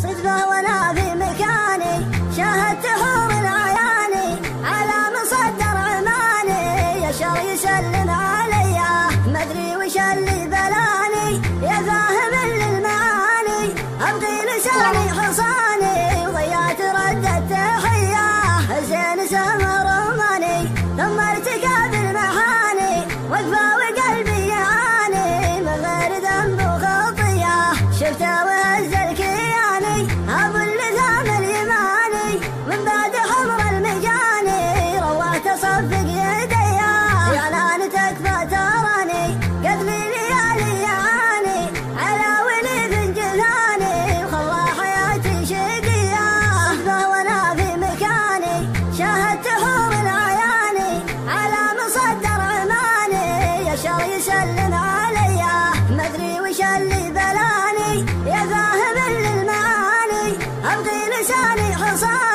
صدفة وانا في مكاني شاهدت حور العياني على مصدر عماني يا شر يسلم عليا ما ادري وش اللي بلاني يا فاهم للمعاني ابغي لساني حصاني وضيعت رد التحية زين سمر رماني ثم ارتكب المحاني وقفة وقلبي يعاني من غير ذنب وخطية شفته وهز الكياني ابو اللثام اليماني من بعد حمر المجاني روحت اصفق يديا يا نان تكفى تراني قتلي ليالي يعاني على ولي في جثاني وخلى حياتي شقية صدفة وانا في مكاني شاهدت حور العياني على مصدر عماني يا شر يسلم عليا ما ادري وش اللي بلاني يا فاهم للمعاني ابغي لساني حصاني